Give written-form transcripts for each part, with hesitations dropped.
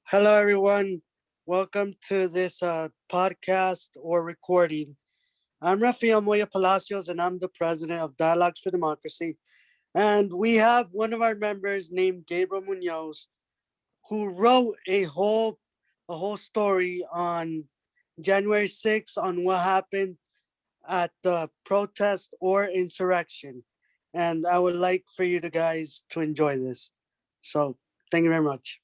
Hello, everyone. Welcome to this podcast or recording. I'm Rafael Moya Palacios, and I'm the president of Dialogues for Democracy. And we have one of our members named Gabriel Munoz, who wrote a whole story on January 6th on what happened at the protest or insurrection. And I would like for you to guys to enjoy this. So, thank you very much.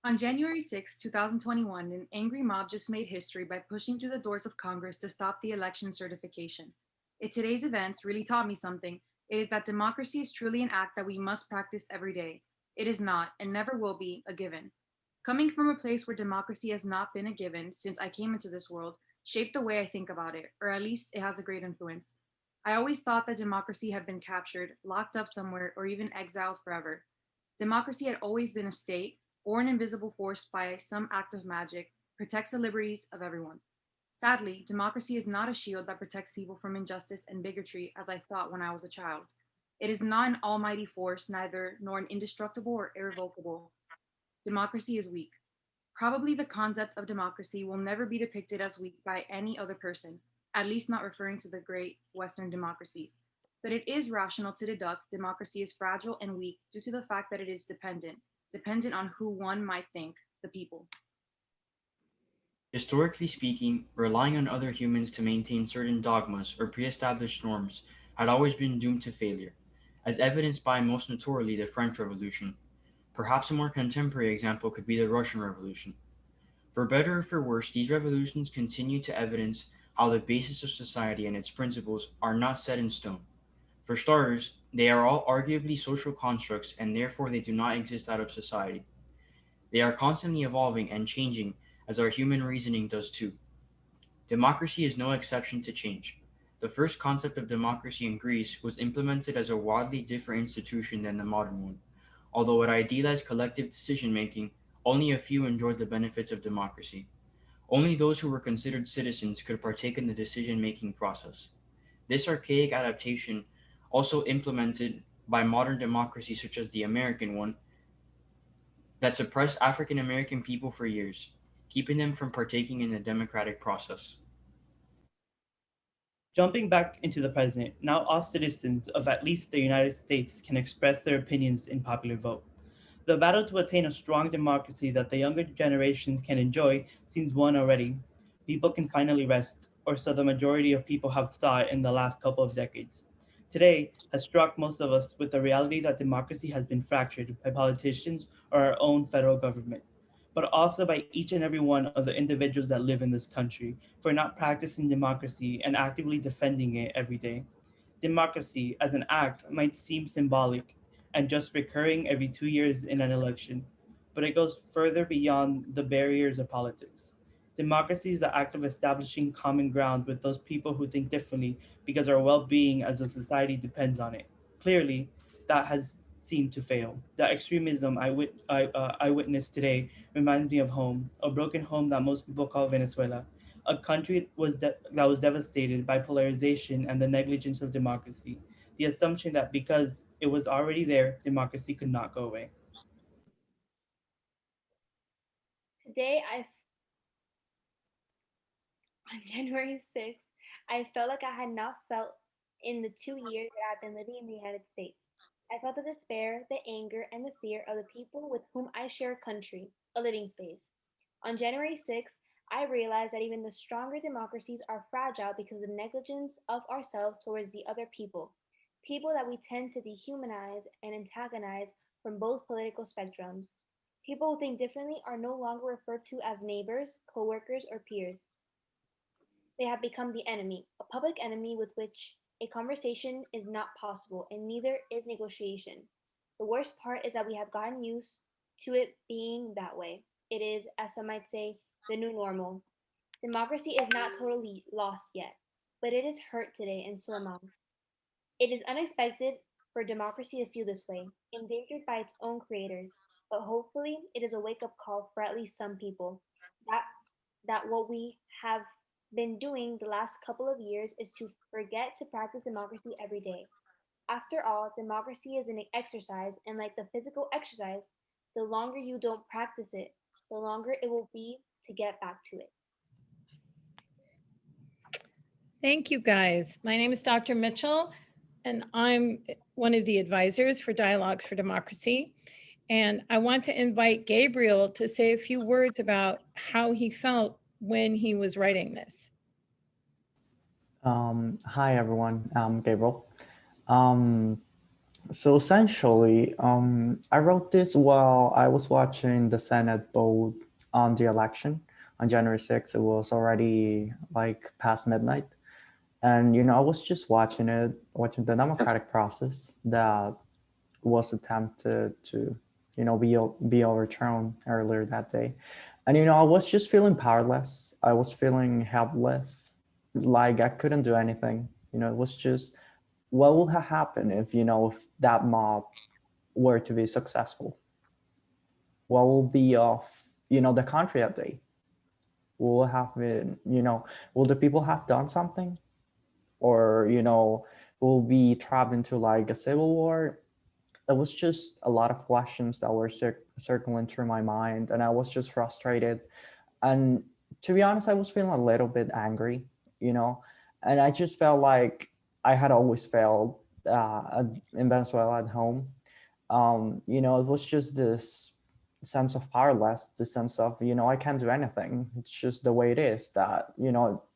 On January 6, 2021, an angry mob just made history by pushing through the doors of Congress to stop the election certification. If today's events really taught me something, it is that democracy is truly an act that we must practice every day. It is not, and never will be, a given. Coming from a place where democracy has not been a given since I came into this world, shaped the way I think about it, or at least it has a great influence. I always thought that democracy had been captured, locked up somewhere, or even exiled forever. Democracy had always been a state or an invisible force by some act of magic, protects the liberties of everyone. Sadly, democracy is not a shield that protects people from injustice and bigotry as I thought when I was a child. It is not an almighty force, neither nor an indestructible or irrevocable. Democracy is weak. Probably the concept of democracy will never be depicted as weak by any other person, at least not referring to the great Western democracies. But it is rational to deduct democracy is fragile and weak due to the fact that it is dependent on who one might think, the people. Historically speaking, relying on other humans to maintain certain dogmas or pre established norms had always been doomed to failure, as evidenced by most notoriously the French Revolution. Perhaps a more contemporary example could be the Russian Revolution. For better or for worse, these revolutions continue to evidence how the basis of society and its principles are not set in stone. For starters, they are all arguably social constructs and therefore they do not exist out of society. They are constantly evolving and changing as our human reasoning does too. Democracy is no exception to change. The first concept of democracy in Greece was implemented as a wildly different institution than the modern one. Although it idealized collective decision making, only a few enjoyed the benefits of democracy. Only those who were considered citizens could partake in the decision making process. This archaic adaptation, also implemented by modern democracies such as the American one, that suppressed African American people for years, keeping them from partaking in the democratic process. Jumping back into the present, now all citizens of at least the United States can express their opinions in popular vote. The battle to attain a strong democracy that the younger generations can enjoy seems won already. People can finally rest, or so the majority of people have thought in the last couple of decades. Today has struck most of us with the reality that democracy has been fractured by politicians or our own federal government, but also by each and every one of the individuals that live in this country for not practicing democracy and actively defending it every day. Democracy as an act might seem symbolic and just recurring every 2 years in an election, but it goes further beyond the barriers of politics. Democracy is the act of establishing common ground with those people who think differently because our well being as a society depends on it. Clearly, that has seemed to fail. The extremism I witnessed today reminds me of home, a broken home that most people call Venezuela, a country that was devastated by polarization and the negligence of democracy, the assumption that because it was already there, democracy could not go away. Today, on January 6th, I felt like I had not felt in the 2 years that I've been living in the United States. I felt the despair, the anger, and the fear of the people with whom I share a country, a living space. On January 6th, I realized that even the stronger democracies are fragile because of the negligence of ourselves towards the other people, people that we tend to dehumanize and antagonize from both political spectrums. People who think differently are no longer referred to as neighbors, coworkers, or peers. They have become the enemy, a public enemy with which a conversation is not possible, and neither is negotiation. The worst part is that we have gotten used to it being that way. It is, as some might say, the new normal. Democracy is not totally lost yet, but it is hurt today, and so am I. It is unexpected for democracy to feel this way, endangered by its own creators, but hopefully it is a wake up call for at least some people that what we have been doing the last couple of years is to forget to practice democracy every day. After all, democracy is an exercise, and like the physical exercise, The longer you don't practice it, the longer it will be to get back to it. Thank you, guys. My name is Dr. Mitchell, and I'm one of the advisors for Dialogues for Democracy. And I want to invite Gabriel to say a few words about how he felt when he was writing this. Hi everyone, I'm Gabriel. Um, so essentially, I wrote this while I was watching the Senate vote on the election on January 6th. It was already like past midnight. And, I was just watching it, watching the democratic process that was attempted to, be overthrown earlier that day. And, I was just feeling powerless. I was feeling helpless, like I couldn't do anything. It was just, what would have happened if, if that mob were to be successful? What will be of, the country that day? Will it have been, will the people have done something? Or, will be trapped into like a civil war? It was just a lot of questions that were circling through my mind, and I was just frustrated. And to be honest, I was feeling a little bit angry, you know, and I just felt like I had always failed in Venezuela at home. It was just this sense of powerless, the sense of, I can't do anything. It's just the way it is that,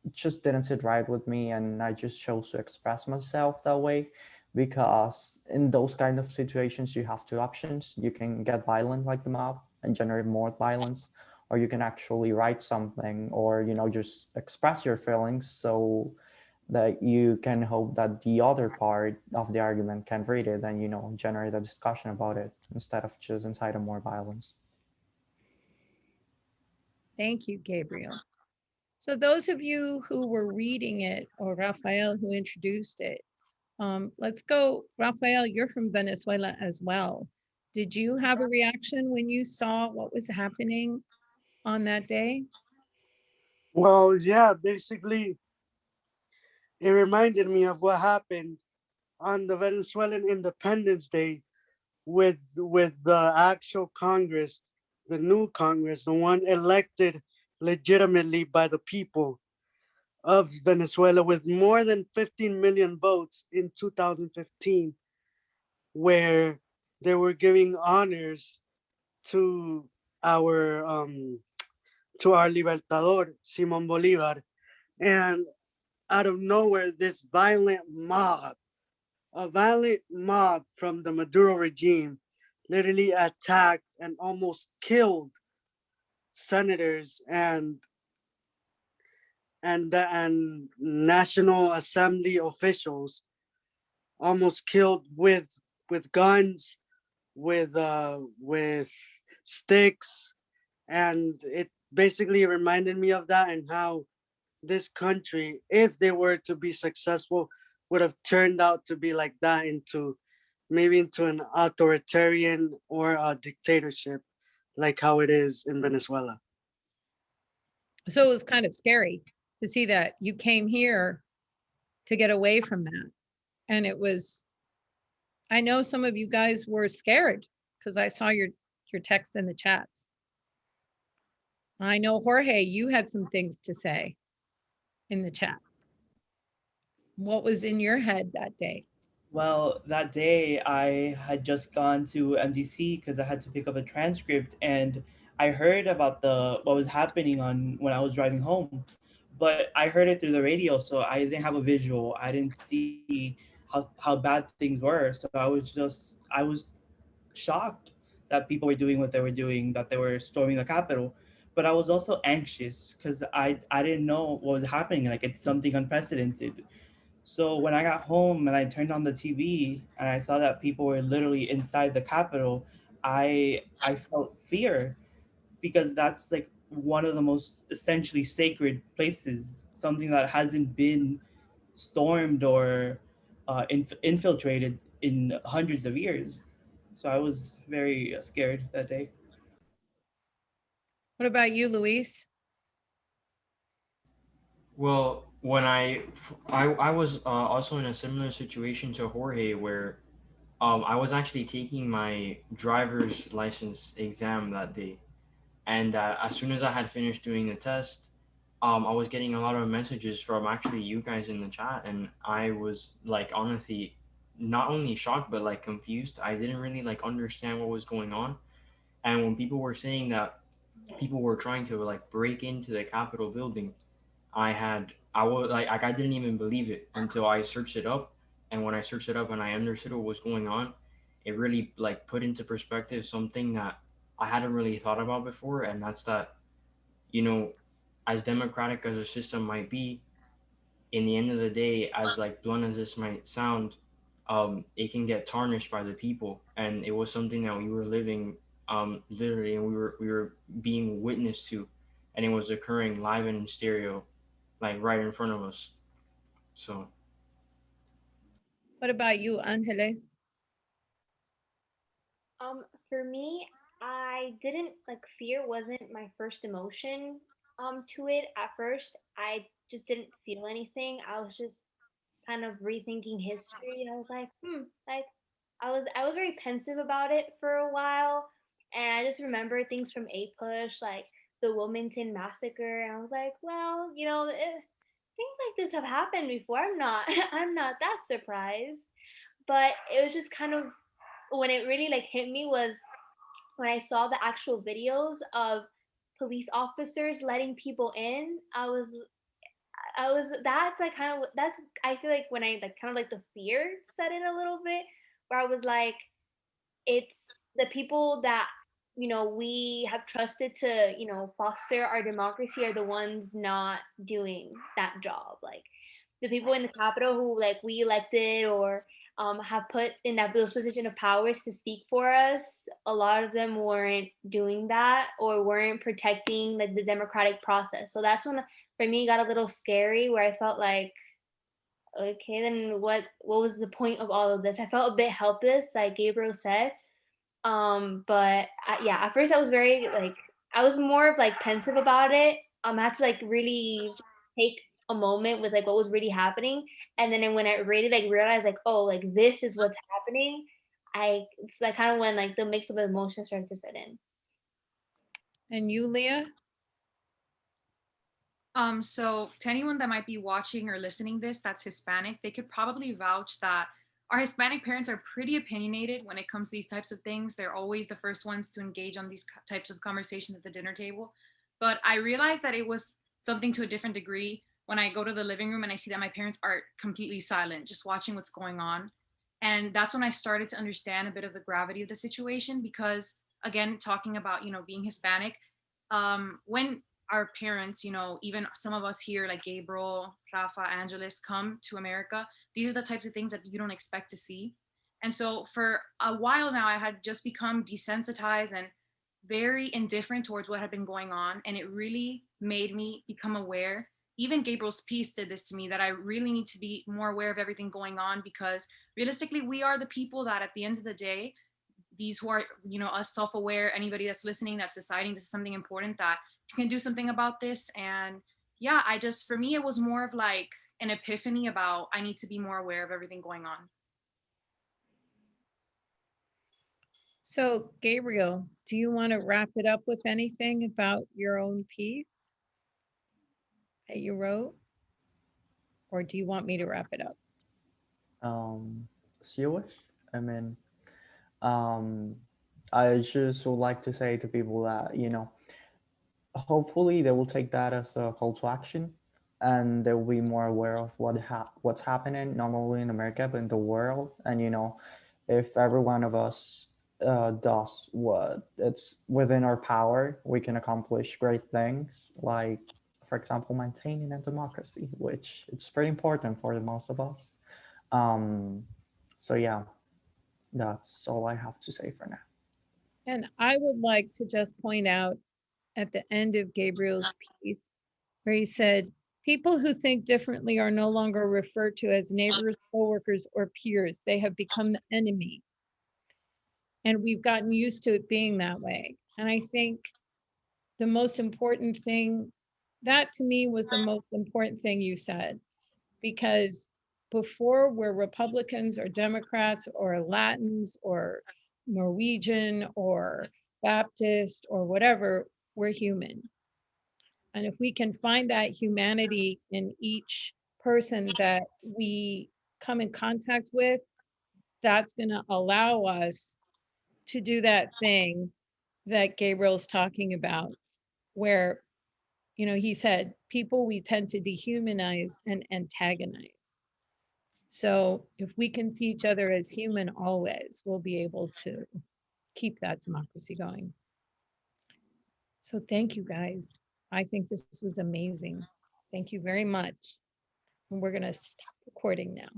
it just didn't sit right with me. And I just chose to express myself that way because in those kind of situations, you have two options. You can get violent like the mob and generate more violence, or you can actually write something or, just express your feelings so that you can hope that the other part of the argument can read it and generate a discussion about it instead of just inciting more violence. Thank you, Gabriel. So those of you who were reading it, or Rafael who introduced it, let's go. Rafael, you're from Venezuela as well. Did you have a reaction when you saw what was happening on that day? Well, yeah, basically, it reminded me of what happened on the Venezuelan Independence Day with the actual Congress, the new Congress, the one elected legitimately by the people of Venezuela with more than 15 million votes in 2015, where they were giving honors to our Libertador Simon Bolivar, and out of nowhere, this a violent mob from the Maduro regime, literally attacked and almost killed senators and National Assembly officials, almost killed with guns, with sticks, and it basically reminded me of that and how this country, if they were to be successful, would have turned out to be like that, into maybe into an authoritarian or a dictatorship, like how it is in Venezuela. So it was kind of scary to see that you came here to get away from that. And it was, I know some of you guys were scared because I saw your texts in the chats. I know, Jorge, you had some things to say in the chat. What was in your head that day? Well, that day I had just gone to MDC because I had to pick up a transcript, and I heard about the what was happening on when I was driving home, but I heard it through the radio, so I didn't have a visual. I didn't see how bad things were, so I was shocked that people were doing what they were doing, that they were storming the Capitol. But I was also anxious because I didn't know what was happening. Like it's something unprecedented. So when I got home and I turned on the TV and I saw that people were literally inside the Capitol, I felt fear because that's like one of the most essentially sacred places, something that hasn't been stormed or infiltrated in hundreds of years. So I was very scared that day. What about you, Luis? Well, when I was also in a similar situation to Jorge, where I was actually taking my driver's license exam that day, and as soon as I had finished doing the test, I was getting a lot of messages from actually you guys in the chat, and I was like honestly not only shocked but like confused. I didn't really like understand what was going on, and when people were saying that people were trying to like break into the Capitol building, I was like I didn't even believe it until I searched it up, and when I searched it up and I understood what was going on, it really like put into perspective something that I hadn't really thought about before, and that's that, you know, as democratic as a system might be, in the end of the day, as like blunt as this might sound, it can get tarnished by the people, and it was something that we were living, literally, and we were being witness to, and it was occurring live and in stereo, like right in front of us. So What about you, Angeles? For me, I didn't like fear wasn't my first emotion to it at first. I just didn't feel anything. I was just kind of rethinking history, and I was like, like I was very pensive about it for a while, and I just remember things from A Push, like the Wilmington massacre, and I was like, well, things like this have happened before. I'm not I'm not that surprised, but it was just kind of when it really like hit me was when I saw the actual videos of police officers letting people in. I was that's like kind of that's I feel like when I like kind of like the fear set in a little bit, where I was like, it's the people that we have trusted to foster our democracy are the ones not doing that job. Like the people in the Capitol who like we elected or have put in that those position of powers to speak for us, a lot of them weren't doing that or weren't protecting like the democratic process. So that's when for me it got a little scary, where I felt like, okay, then what was the point of all of this? I felt a bit helpless, like Gabriel said. But yeah, at first I was very like I was more of like pensive about it. I had to like really take a moment with like what was really happening, and then when I really like realized like, oh, like this is what's happening, it's like kind of when like the mix of emotions started to set in. And you, Leah? So to anyone that might be watching or listening this that's Hispanic, they could probably vouch that our Hispanic parents are pretty opinionated when it comes to these types of things. They're always the first ones to engage on these types of conversations at the dinner table. But I realized that it was something to a different degree when I go to the living room and I see that my parents are completely silent, just watching what's going on. And that's when I started to understand a bit of the gravity of the situation because, again, talking about, being Hispanic, when our parents, even some of us here, like Gabriel, Rafa, Angeles, come to America, these are the types of things that you don't expect to see. And so for a while now, I had just become desensitized and very indifferent towards what had been going on. And it really made me become aware. Even Gabriel's piece did this to me, that I really need to be more aware of everything going on because realistically, we are the people that at the end of the day, these who are, us self-aware, anybody that's listening, that's deciding this is something important, that you can do something about this. And yeah, for me, it was more of like an epiphany about I need to be more aware of everything going on. So, Gabriel, do you want to wrap it up with anything about your own piece that you wrote? Or do you want me to wrap it up? As you wish. I mean, um, I just would like to say to people that, hopefully they will take that as a call to action, and they will be more aware of what's happening not only in America but in the world. And if every one of us does what it's within our power, we can accomplish great things. Like, for example, maintaining a democracy, which it's pretty important for the most of us. So yeah, that's all I have to say for now. And I would like to just point out at the end of Gabriel's piece, where he said, people who think differently are no longer referred to as neighbors, coworkers, or peers. They have become the enemy. And we've gotten used to it being that way. And I think the most important thing, that to me was the most important thing you said, because before we're Republicans or Democrats or Latins or Norwegian or Baptist or whatever, we're human. And if we can find that humanity in each person that we come in contact with, that's going to allow us to do that thing that Gabriel's talking about, where, he said, people we tend to dehumanize and antagonize. So if we can see each other as human always, we'll be able to keep that democracy going. So thank you guys. I think this was amazing. Thank you very much. And we're going to stop recording now.